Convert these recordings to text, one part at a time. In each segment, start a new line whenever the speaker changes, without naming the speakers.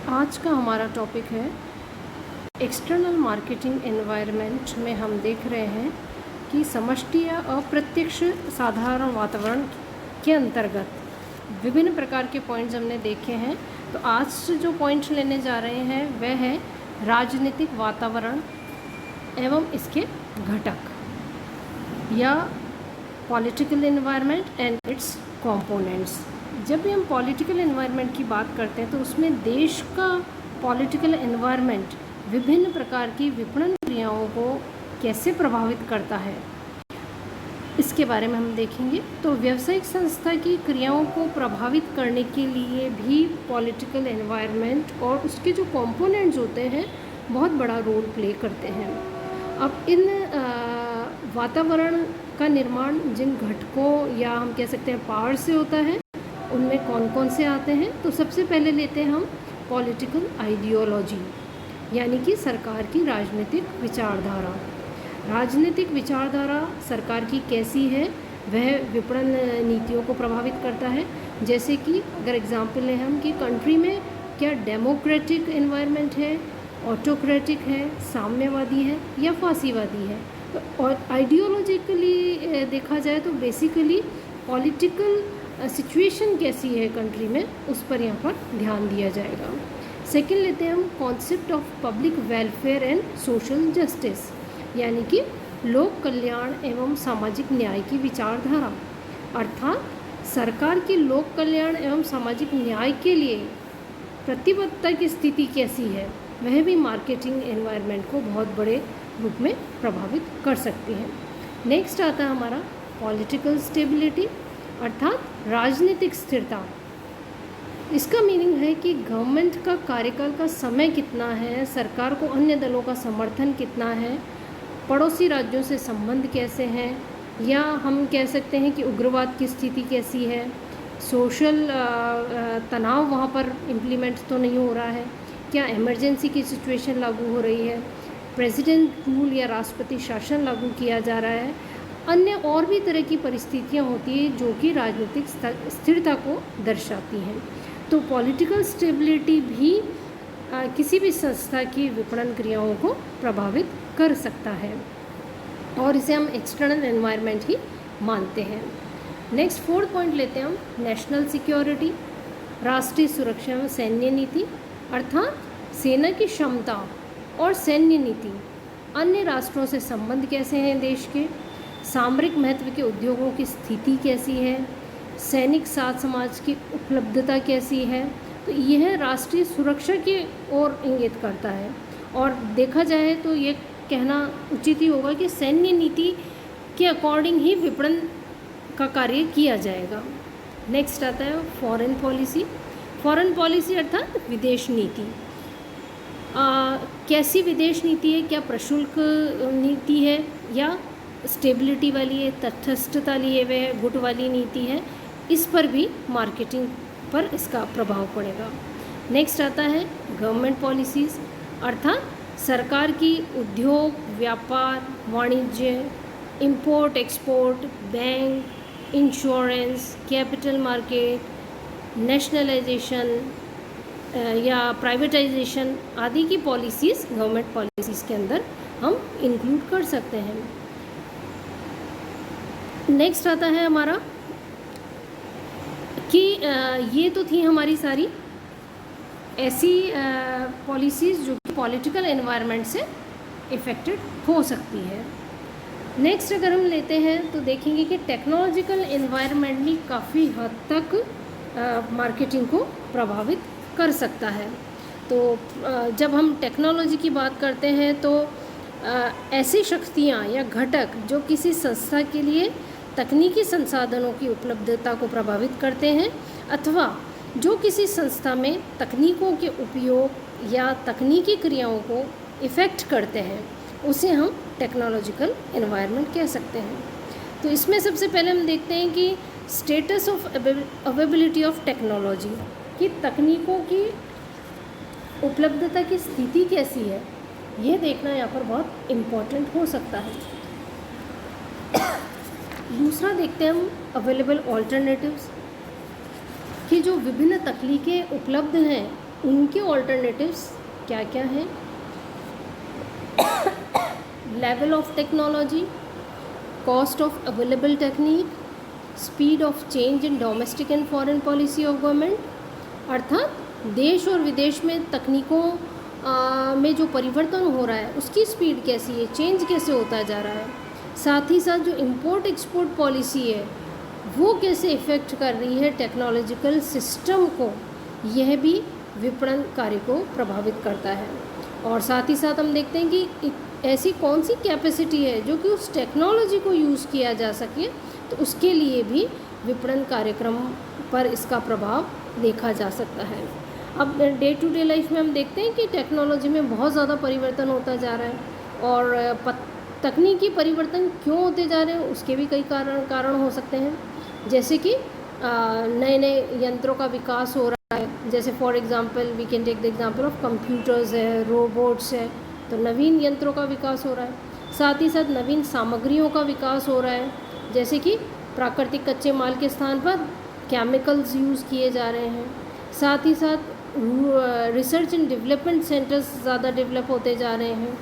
आज का हमारा टॉपिक है एक्सटर्नल मार्केटिंग एनवायरनमेंट में हम देख रहे हैं कि समष्टि या अप्रत्यक्ष साधारण वातावरण के अंतर्गत विभिन्न प्रकार के पॉइंट्स हमने देखे हैं। तो आज जो पॉइंट्स लेने जा रहे हैं वह है राजनीतिक वातावरण एवं इसके घटक या political environment and it's components. जब भी हम पॉलिटिकल एनवायरनमेंट की बात करते हैं तो उसमें देश का पॉलिटिकल एनवायरनमेंट विभिन्न प्रकार की विपणन क्रियाओं को कैसे प्रभावित करता है, इसके बारे में हम देखेंगे। तो व्यावसायिक संस्था की क्रियाओं को प्रभावित करने के लिए भी पॉलिटिकल एनवायरनमेंट और उसके जो कंपोनेंट्स होते हैं बहुत बड़ा रोल प्ले करते हैं। अब इन वातावरण का निर्माण जिन घटकों या हम कह सकते हैं पावर से होता है उनमें कौन कौन से आते हैं। तो सबसे पहले लेते हैं हम पॉलिटिकल आइडियोलॉजी, यानी कि सरकार की राजनीतिक विचारधारा। राजनीतिक विचारधारा सरकार की कैसी है वह विपणन नीतियों को प्रभावित करता है। जैसे कि अगर एग्जांपल लें हम कि कंट्री में क्या डेमोक्रेटिक एनवायरनमेंट है, ऑटोक्रेटिक है, साम्यवादी है या फासीवादी है। तो और आइडियोलॉजिकली देखा जाए तो बेसिकली पॉलिटिकल सिचुएशन कैसी है कंट्री में, उस पर यहाँ पर ध्यान दिया जाएगा। सेकंड लेते हैं हम concept of public welfare and social justice, यानी कि लोक कल्याण एवं सामाजिक न्याय की विचारधारा। अर्थात सरकार की लोक कल्याण एवं सामाजिक न्याय के लिए प्रतिबद्धता की स्थिति कैसी है वह भी मार्केटिंग एनवायरनमेंट को बहुत बड़े रूप में प्रभावित कर सकती है। नेक्स्ट आता है हमारा पॉलिटिकल स्टेबिलिटी, अर्थात राजनीतिक स्थिरता। इसका मीनिंग है कि गवर्नमेंट का कार्यकाल का समय कितना है, सरकार को अन्य दलों का समर्थन कितना है, पड़ोसी राज्यों से संबंध कैसे हैं, या हम कह सकते हैं कि उग्रवाद की स्थिति कैसी है, सोशल तनाव वहाँ पर इम्प्लीमेंट तो नहीं हो रहा है, क्या इमरजेंसी की सिचुएशन लागू हो रही है, प्रेसिडेंट रूल या राष्ट्रपति शासन लागू किया जा रहा है, अन्य और भी तरह की परिस्थितियाँ होती हैं जो कि राजनीतिक स्थिरता को दर्शाती हैं। तो पॉलिटिकल स्टेबिलिटी भी किसी भी संस्था की विपणन क्रियाओं को प्रभावित कर सकता है और इसे हम एक्सटर्नल एनवायरनमेंट ही मानते हैं। नेक्स्ट फोर्थ पॉइंट लेते हैं हम नेशनल सिक्योरिटी, राष्ट्रीय सुरक्षा एवं सैन्य नीति। अर्थात सेना की क्षमता और सैन्य नीति, अन्य राष्ट्रों से संबंध कैसे हैं देश के, सामरिक महत्व के उद्योगों की स्थिति कैसी है, सैनिक साथ समाज की उपलब्धता कैसी है। तो यह राष्ट्रीय सुरक्षा की ओर इंगित करता है और देखा जाए तो ये कहना उचित ही होगा कि सैन्य नीति के अकॉर्डिंग ही विपणन का कार्य किया जाएगा। नेक्स्ट आता है फॉरेन पॉलिसी। फॉरेन पॉलिसी अर्थात विदेश नीति। कैसी विदेश नीति है, क्या प्रशुल्क नीति है या स्टेबिलिटी वाली है, तटस्थता लिए वह गुट वाली नीति है, इस पर भी मार्केटिंग पर इसका प्रभाव पड़ेगा। नेक्स्ट आता है गवर्नमेंट पॉलिसीज़, अर्थात सरकार की उद्योग, व्यापार, वाणिज्य, import export, bank, insurance, capital market, nationalisation या प्राइवेटाइजेशन आदि की पॉलिसीज़ गवर्नमेंट पॉलिसीज़ के अंदर हम इंक्लूड कर सकते हैं। नेक्स्ट आता है हमारा कि ये तो थी हमारी सारी ऐसी पॉलिसीज़ जो कि पॉलिटिकल एनवायरनमेंट से इफ़ेक्टेड हो सकती है। नेक्स्ट अगर हम लेते हैं तो देखेंगे कि टेक्नोलॉजिकल एनवायरनमेंट भी काफ़ी हद तक मार्केटिंग को प्रभावित कर सकता है। तो जब हम टेक्नोलॉजी की बात करते हैं तो ऐसी शक्तियाँ या घटक जो किसी संस्था के लिए तकनीकी संसाधनों की उपलब्धता को प्रभावित करते हैं अथवा जो किसी संस्था में तकनीकों के उपयोग या तकनीकी क्रियाओं को इफ़ेक्ट करते हैं उसे हम टेक्नोलॉजिकल एनवायरनमेंट कह सकते हैं। तो इसमें सबसे पहले हम देखते हैं कि status of availability of technology, कि तकनीकों की उपलब्धता की स्थिति कैसी है, ये देखना यहाँ पर बहुत इम्पोर्टेंट हो सकता है। दूसरा देखते हैं हम अवेलेबल ऑल्टरनेटिव्स, कि जो विभिन्न तकनीकें उपलब्ध हैं उनके ऑल्टरनेटिव्स क्या क्या हैं? Level of technology, cost of available technique, speed of change in domestic and foreign policy of government, अर्थात देश और विदेश में तकनीकों में जो परिवर्तन हो रहा है उसकी स्पीड कैसी है, चेंज कैसे होता जा रहा है। साथ ही साथ जो इंपोर्ट एक्सपोर्ट पॉलिसी है वो कैसे इफ़ेक्ट कर रही है टेक्नोलॉजिकल सिस्टम को, यह भी विपणन कार्य को प्रभावित करता है। और साथ ही साथ हम देखते हैं कि ऐसी कौन सी कैपेसिटी है जो कि उस टेक्नोलॉजी को यूज़ किया जा सके, तो उसके लिए भी विपणन कार्यक्रम पर इसका प्रभाव देखा जा सकता है। अब डे टू डे लाइफ में हम देखते हैं कि टेक्नोलॉजी में बहुत ज़्यादा परिवर्तन होता जा रहा है, और तकनीकी परिवर्तन क्यों होते जा रहे हैं उसके भी कई कारण हो सकते हैं। जैसे कि नए नए यंत्रों का विकास हो रहा है, जैसे for example we can take the example of computers है, रोबोट्स है, तो नवीन यंत्रों का विकास हो रहा है। साथ ही साथ नवीन सामग्रियों का विकास हो रहा है, जैसे कि प्राकृतिक कच्चे माल के स्थान पर केमिकल्स यूज़ किए जा रहे हैं। साथ ही साथ रिसर्च एंड डेवलपमेंट सेंटर्स ज़्यादा डेवलप होते जा रहे हैं।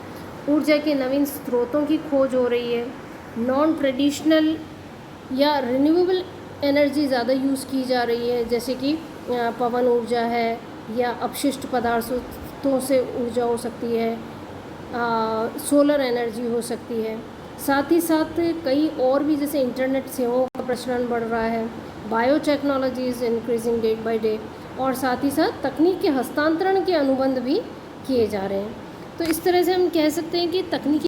ऊर्जा के नवीन स्रोतों की खोज हो रही है। नॉन ट्रेडिशनल या रिन्यूएबल एनर्जी ज़्यादा यूज़ की जा रही है, जैसे कि पवन ऊर्जा है या अपशिष्ट पदार्थों से ऊर्जा हो सकती है, सोलर एनर्जी हो सकती है। साथ ही साथ कई और भी, जैसे इंटरनेट सेवाओं का प्रचलन बढ़ रहा है, biotechnology is increasing day by day, और साथ ही साथ तकनीक के हस्तांतरण के अनुबंध भी किए जा रहे हैं। तो इस तरह से हम कह सकते हैं कि तकनीकी